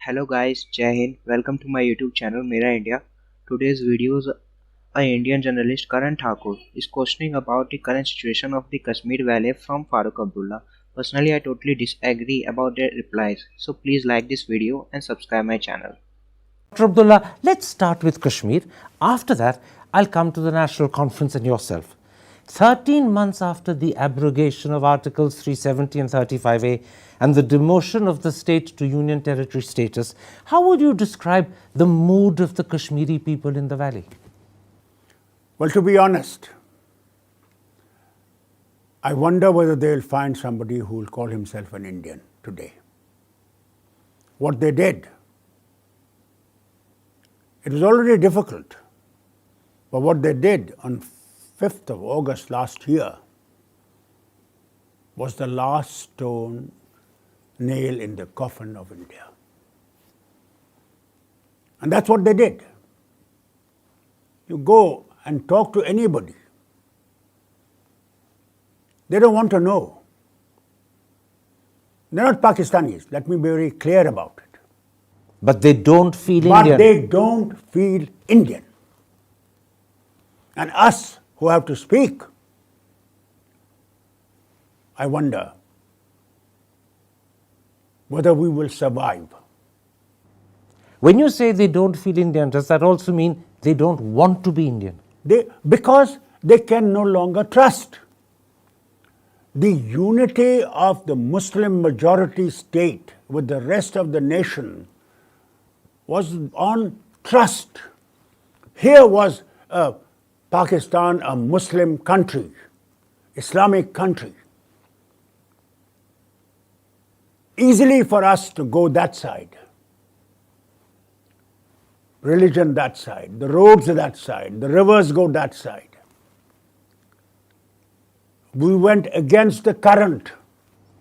Hello guys, Jai Hind. Welcome to my YouTube channel MERA India. Today's video is a Indian journalist Karan Thapar is questioning about the current situation of the Kashmir Valley from Farukh Abdullah. Personally, I totally disagree about their replies. So please like this video and subscribe my channel. Dr. Abdullah, let's start with Kashmir. After that, I'll come to the National Conference and yourself. 13 months after the abrogation of Articles 370 and 35A and the demotion of the state to Union Territory status, how would you describe the mood of the Kashmiri people in the valley? Well, to be honest, I wonder whether they'll find somebody who will call himself an Indian today. What they did, it was already difficult, but what they did on 5th of August last year was the last stone nail in the coffin of India. And that's what they did. You go and talk to anybody, they don't want to know. They're not Pakistanis, let me be very clear about it. But they don't feel But Indian. they don't feel Indian. And us who have to speak, I wonder whether we will survive. When you say they don't feel Indian, does that also mean they don't want to be Indian? Because they can no longer trust. The unity of the Muslim majority state with the rest of the nation was on trust. Here was Pakistan, a Muslim country, Islamic country. Easily for us to go that side. Religion that side, the roads that side, the rivers go that side. We went against the current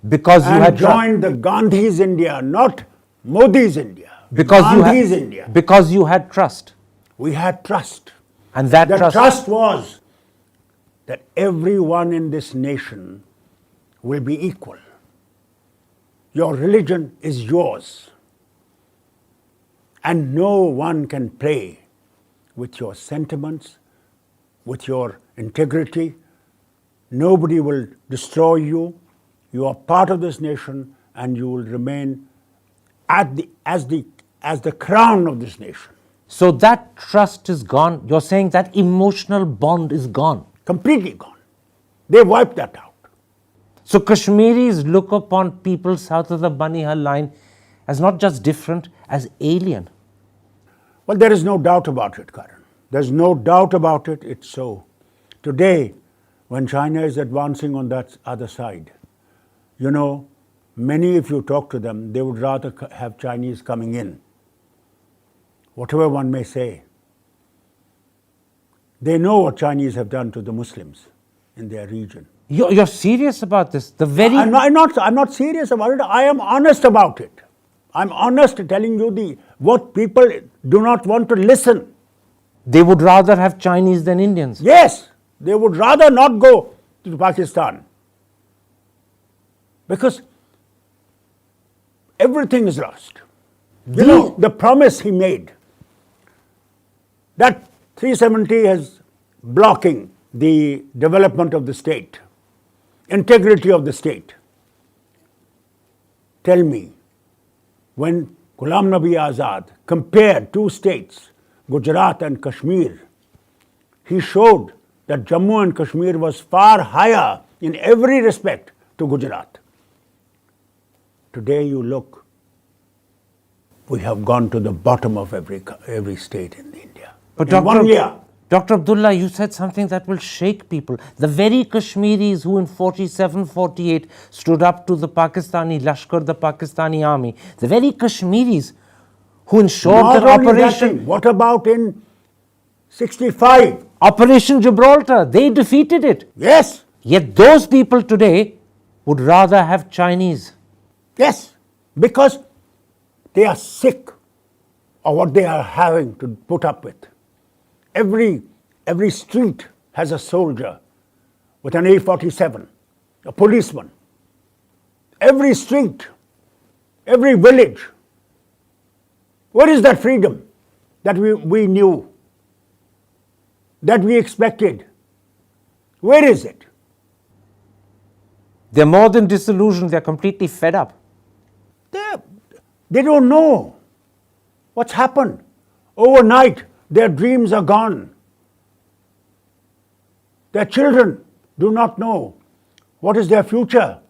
Because you and had joined the Gandhi's India, not Modi's India. Gandhi's India. Because you had trust. We had trust. And that The trust was that everyone in this nation will be equal. Your religion is yours. And no one can play with your sentiments, with your integrity. Nobody will destroy you. You are part of this nation and you will remain as the crown of this nation. So that trust is gone. You're saying that emotional bond is gone. Completely gone. They wiped that out. So Kashmiris look upon people south of the Banihal line as not just different, as alien. Well, there is no doubt about it, Karan. There's no doubt about it. It's so. Today, when China is advancing on that other side, you know, many, if you talk to them, they would rather have Chinese coming in. Whatever one may say. They know what Chinese have done to the Muslims in their region. You're serious about this? I'm not serious about it. I am honest about it. I'm honest telling you what people do not want to listen. They would rather have Chinese than Indians. Yes, they would rather not go to Pakistan. Because everything is lost. You know, the promise he made, that 370 is blocking the development of the state, integrity of the state. Tell me, when Ghulam Nabi Azad compared two states, Gujarat and Kashmir, he showed that Jammu and Kashmir was far higher in every respect to Gujarat. Today you look, we have gone to the bottom of every state in India. But in 1 year. Dr. Abdullah, you said something that will shake people. The very Kashmiris who in 47-48 stood up to the Pakistani Lashkar, the Pakistani army, the very Kashmiris who ensured Not that only that Operation... thing, what about in 65? Operation Gibraltar, they defeated it. Yes, Yet those people today would rather have Chinese. yes, because they are sick of what they are having to put up with. Every street has a soldier with an A-47, a policeman. Every street, every village, Where is that freedom that we knew, that we expected? Where is it? They're more than disillusioned, they're completely fed up. They don't know what's happened. Overnight, their dreams are gone. Their children do not know what is their future.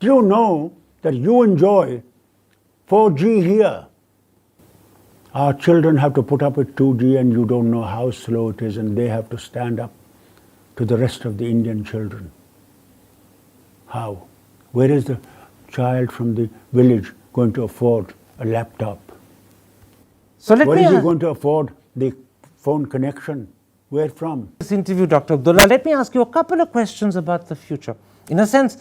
Do you know that you enjoy 4G here? Our children have to put up with 2G and you don't know how slow it is, and they have to stand up to the rest of the Indian children. How? Where is the child from the village going to afford a laptop? So let Where me is he going to afford the phone connection? Where from? this interview, Dr. Abdullah, let me ask you a couple of questions about the future. In a sense,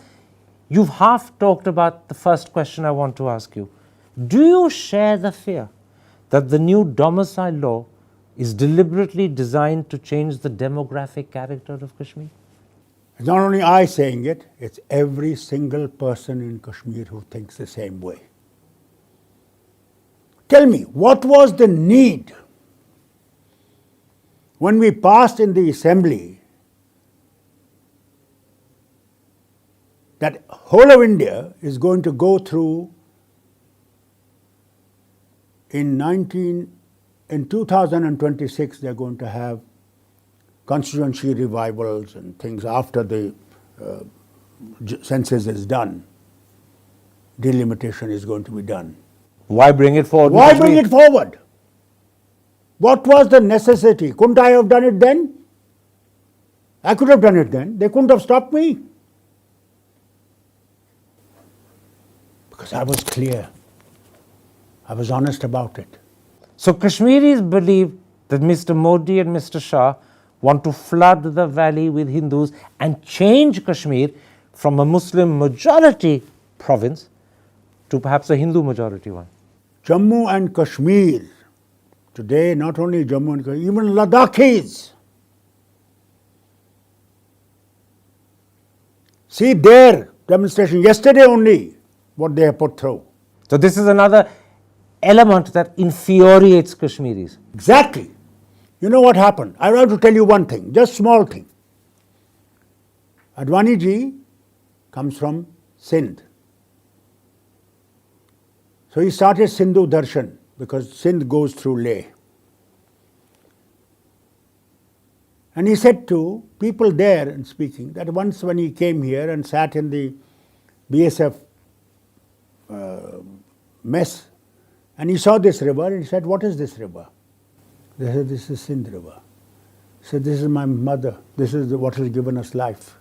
you've half talked about the first question I want to ask you. Do you share the fear that the new domicile law is deliberately designed to change the demographic character of Kashmir? It's not only I saying it, it's every single person in Kashmir who thinks the same way. Tell me, what was the need when we passed in the assembly that whole of India is going to go through in 2026 they're going to have constituency revivals and things after the census is done. Delimitation is going to be done. Why bring it forward? Why bring it forward? What was the necessity? Couldn't I have done it then? I could have done it then. They couldn't have stopped me. Because I was clear. I was honest about it. So Kashmiris believe that Mr. Modi and Mr. Shah want to flood the valley with Hindus and change Kashmir from a Muslim majority province to perhaps a Hindu majority one. Jammu and Kashmir, today not only Jammu and Kashmir, even Ladakhis, see their demonstration yesterday only, what they have put through. So this is another element that infuriates Kashmiris. Exactly. You know what happened? I want to tell you one thing, just small thing. Advani ji comes from Sindh. So he started Sindhu Darshan because Sindh goes through Leh. And he said to people there and speaking that once when he came here and sat in the BSF mess and he saw this river and he said, "What is this river?" They said, "This is Sindh River." He said, "This is my mother. This is what has given us life."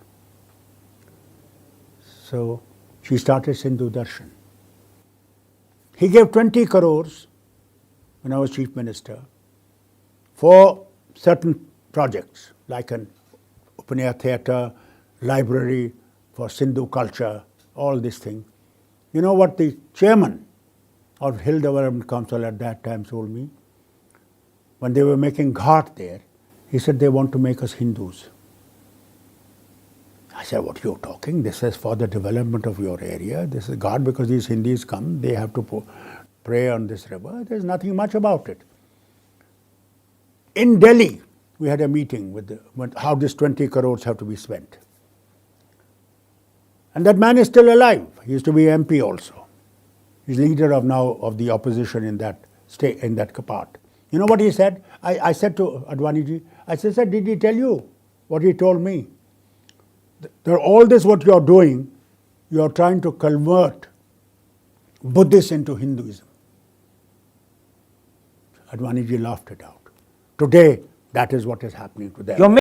So she started Sindhu Darshan. He gave 20 crores when I was Chief Minister for certain projects like an open air theatre, library for Sindhu culture, all this thing. You know what the chairman of Hill Development Council at that time told me? When they were making ghat there, he said they want to make us Hindus. I said, "What you're talking? This is for the development of your area. This is ghat because these Hindus come, they have to pray on this river. There's nothing much about it." In Delhi, we had a meeting with how this 20 crores have to be spent. And that man is still alive. He used to be MP also. He's leader of now of the opposition in that state, in that part. You know what he said? I said to Advani ji, I said, "Sir, did he tell you what he told me? That all this what you are doing, you are trying to convert Buddhists into Hinduism." Advani ji laughed it out. Today, that is what is happening to them.